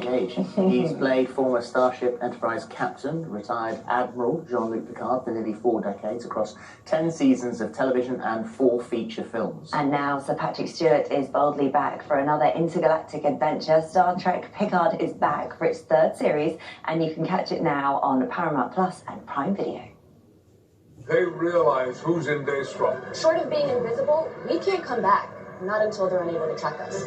teenage age. He's played former Starship Enterprise captain, retired Admiral Jean-Luc Picard for nearly 4 decades across 10 seasons of television and 4 feature films. And now Sir Patrick Stewart is boldly back for another intergalactic adventure. Star Trek Picard is back for its 3rd series, and you can catch it now on Paramount Plus and Prime Video. They realize who's in Daystrom. Short of being invisible, we can't come back. Not until they're unable to track us.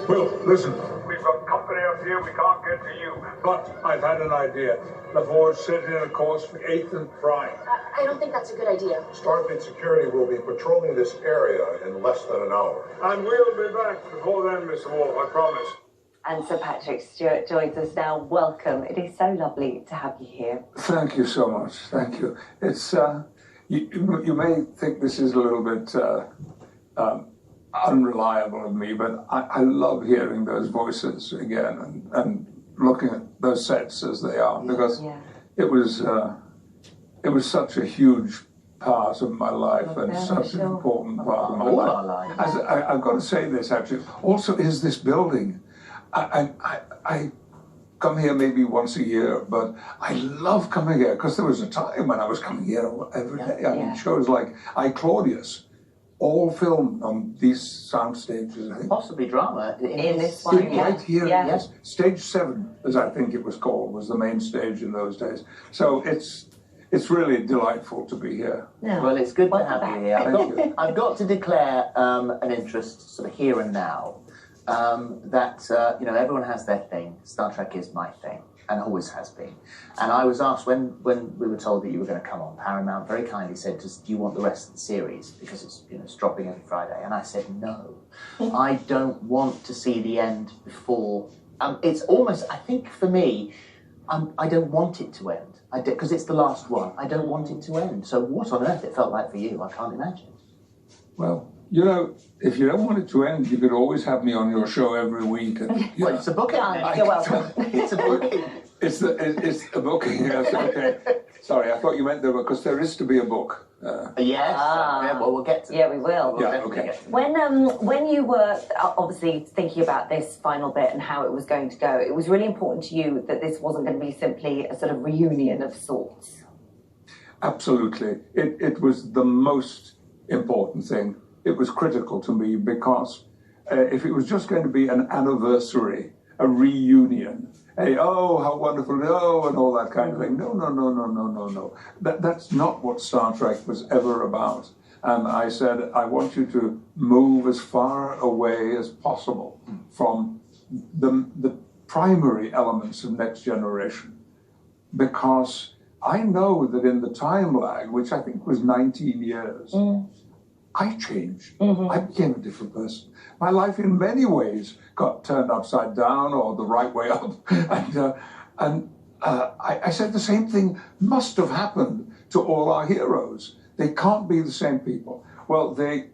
Will, listen. We've got company up here. We can't get to you. But I've had an idea. LaForge set in a course for 8th and Prime. I don't think that's a good idea. Starfleet Security will be patrolling this area in less than an hour. And we'll be back before then, Mr. Wolf, I promise. And Sir Patrick Stewart joins us now. Welcome. It is so lovely to have you here. Thank you so much. Thank you. It's you may think this is a little bit unreliable of me, but I love hearing those voices again and looking at those sets as they are, because it was such a huge part of my life and such an important part of my life. I've got to say this actually. Also, is this building. I come here maybe once a year, but I love coming here because there was a time when I was coming here every day. I mean, shows like I, Claudius, all filmed on these sound stages, I think. Possibly drama in this one. Right here, yes. Stage 7, as I think it was called, was the main stage in those days. So it's really delightful to be here. Yeah. Well, it's good to have you here. I've got to declare an interest sort of here and now. You know, everyone has their thing. Star Trek is my thing, and always has been. And I was asked when we were told that you were going to come on, Paramount very kindly said, "Do you want the rest of the series? Because it's dropping every Friday." And I said, "No, I don't want to see the end before." It's almost, I think, for me, I don't want it to end. Because it's the last one. I don't want it to end. So what on earth it felt like for you, I can't imagine. Well, you know, if you don't want it to end, you could always have me on your show every week. And, well, it's a booking. You're welcome. It's a booking. It's a booking. Yes, okay. Sorry, I thought you meant there because there is to be a book. Yes. Well, we'll get to. Yeah, we will. Okay. When you were obviously thinking about this final bit and how it was going to go, it was really important to you that this wasn't going to be simply a sort of reunion of sorts. Absolutely. It was the most important thing. It was critical to me because if it was just going to be an anniversary, a reunion, how wonderful, and all that kind of thing. No. That's not what Star Trek was ever about. And I said, I want you to move as far away as possible from the primary elements of Next Generation. Because I know that in the time lag, which I think was 19 years, I changed. I became a different person. My life in many ways got turned upside down or the right way up. And I said the same thing must have happened to all our heroes. They can't be the same people. Well, they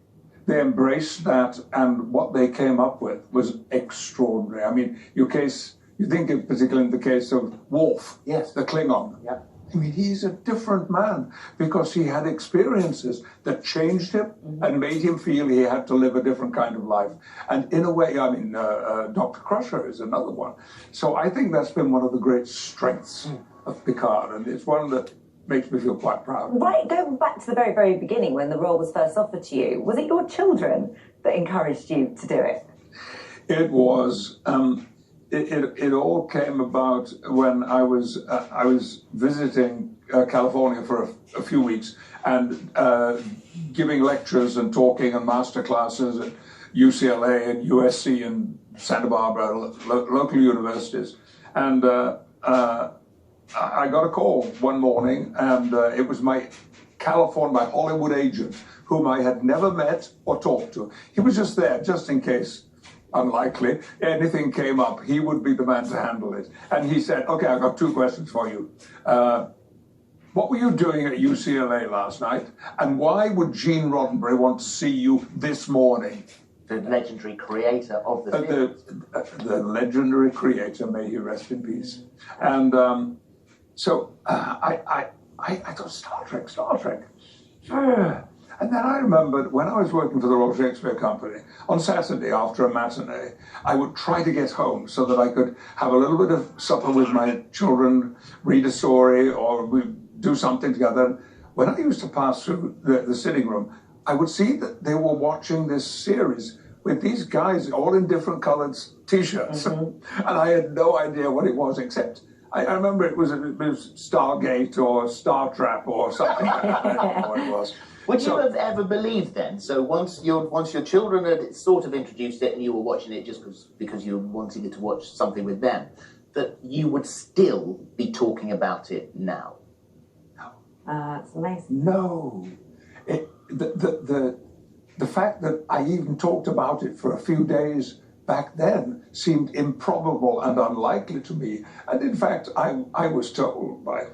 embraced that, and what they came up with was extraordinary. I mean, you think of particularly in the case of Worf, the Klingon. Yeah. I mean, he's a different man because he had experiences that changed him and made him feel he had to live a different kind of life. And in a way, I mean, Dr. Crusher is another one. So I think that's been one of the great strengths of Picard, and it's one that makes me feel quite proud. Right, going back to the very, very beginning when the role was first offered to you, was it your children that encouraged you to do it? It was. It all came about when I was visiting California for a few weeks and giving lectures and talking and master classes at UCLA and USC and Santa Barbara, local universities. And I got a call one morning, and it was my Hollywood agent, whom I had never met or talked to. He was just there, just in case. Unlikely, anything came up, he would be the man to handle it. And he said, okay, I've got 2 questions for you. What were you doing at UCLA last night? And why would Gene Roddenberry want to see you this morning? The legendary creator of the the legendary creator, may he rest in peace. And so I thought, Star Trek. And then I remembered when I was working for the Royal Shakespeare Company, on Saturday after a matinee, I would try to get home so that I could have a little bit of supper with my children, read a story, or we do something together. When I used to pass through the sitting room, I would see that they were watching this series with these guys all in different colored T-shirts. And I had no idea what it was, except I remember it was Stargate or Star Trek or something like that. I don't know what it was. Would you have ever believed then? So once your children had sort of introduced it and you were watching it just because you were wanting to watch something with them, that you would still be talking about it now? No. That's amazing. No. The fact that I even talked about it for a few days back then seemed improbable and unlikely to me. And in fact, I was told by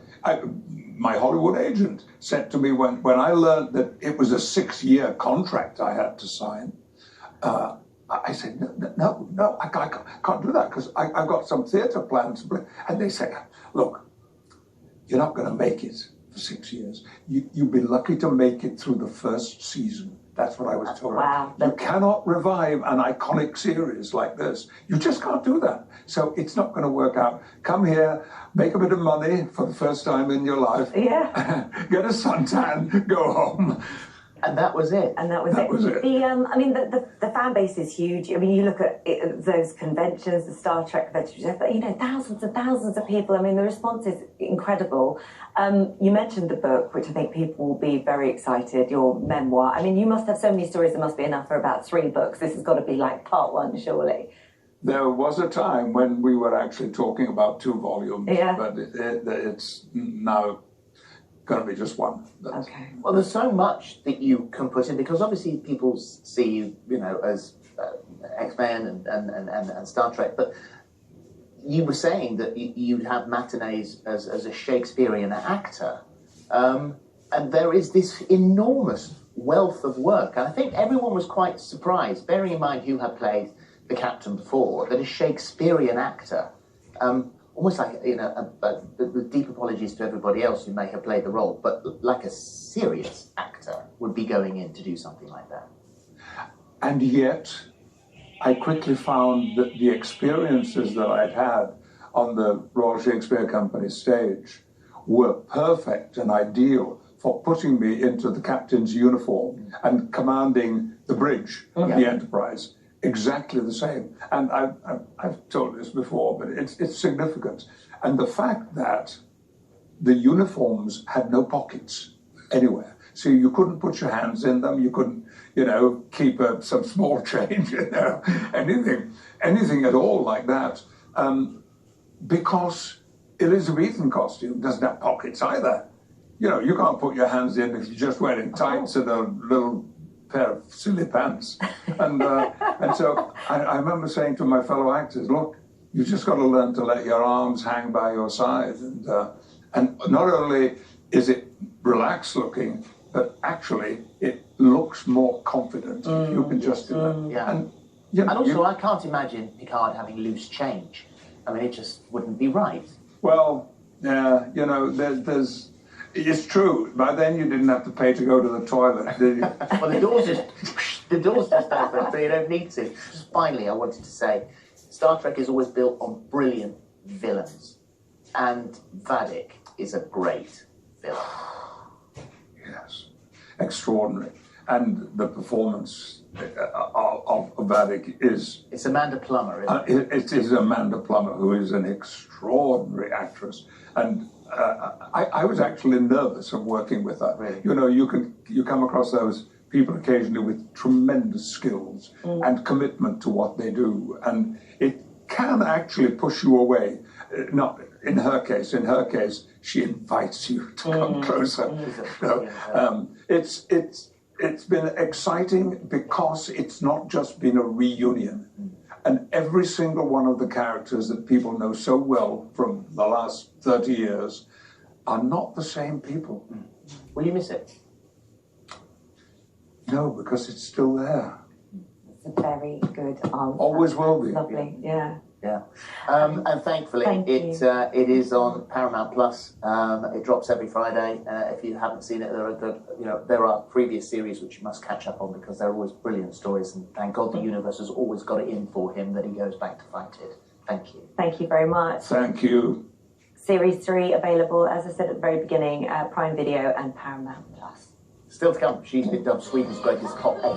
my Hollywood agent said to me when I learned that it was a 6-year contract I had to sign, I said, no, I can't do that because I've got some theatre plans. And they said, look, you're not going to make it for 6 years. You'd be lucky to make it through the first season. That's what I was told. Wow. You cannot revive an iconic series like this. You just can't do that. So it's not going to work out. Come here, make a bit of money for the first time in your life. Yeah. Get a suntan, go home. And that was it. And that was it. I mean, the fan base is huge. I mean, you look at those conventions, the Star Trek conventions, you know, thousands and thousands of people. I mean, the response is incredible. You mentioned the book, which I think people will be very excited, your memoir. I mean, you must have so many stories, there must be enough for about 3 books. This has got to be like part 1, surely. There was a time when we were actually talking about 2 volumes, yeah. But it's now going to be just 1. Okay. Well, there's so much that you can put in because obviously people see you, you know, as X-Men and Star Trek, but you were saying that you'd have matinees as a Shakespearean actor, and there is this enormous wealth of work, and I think everyone was quite surprised, bearing in mind you had played the Captain before, that a Shakespearean actor, almost like, you know, with deep apologies to everybody else who may have played the role, but like a serious actor would be going in to do something like that. And yet, I quickly found that the experiences that I'd had on the Royal Shakespeare Company stage were perfect and ideal for putting me into the captain's uniform and commanding the bridge of the Enterprise. Exactly the same. And I've told this before, but it's significant. And the fact that the uniforms had no pockets anywhere. So you couldn't put your hands in them, you couldn't, you know, keep some small change, you know, anything at all like that. Because Elizabethan costume doesn't have pockets either. You know, you can't put your hands in if you're just wearing tights and a little pair of silly pants. And so I remember saying to my fellow actors, look, you've just got to learn to let your arms hang by your side. And not only is it relaxed looking, but actually it looks more confident if you can just do that. Yeah. And, you know, and also, I can't imagine Picard having loose change. I mean, it just wouldn't be right. Well, yeah, you know, it's true. By then, you didn't have to pay to go to the toilet, did you? Well, the doors just open, so you don't need to. Just finally, I wanted to say, Star Trek is always built on brilliant villains, and Vadic is a great villain. Yes, extraordinary. And the performance of Vadic is... It's Amanda Plummer, isn't it? It is Amanda Plummer, who is an extraordinary actress. And I was actually nervous of working with her. Really? You know, you come across those people occasionally with tremendous skills and commitment to what they do. And it can actually push you away. Not in her case. In her case, she invites you to come closer. So, it's been exciting because it's not just been a reunion. And every single one of the characters that people know so well from the last 30 years are not the same people. Will you miss it? No, because it's still there. It's a very good answer. Always will be. Lovely, yeah. Yeah, and thankfully it is on Paramount Plus. It drops every Friday. If you haven't seen it, there are previous series which you must catch up on because they're always brilliant stories. And thank God the universe has always got it in for him that he goes back to fight it. Thank you. Thank you very much. Thank you. Series 3 available, as I said at the very beginning, Prime Video and Paramount Plus. Still to come. She's been dubbed Sweden's greatest cop.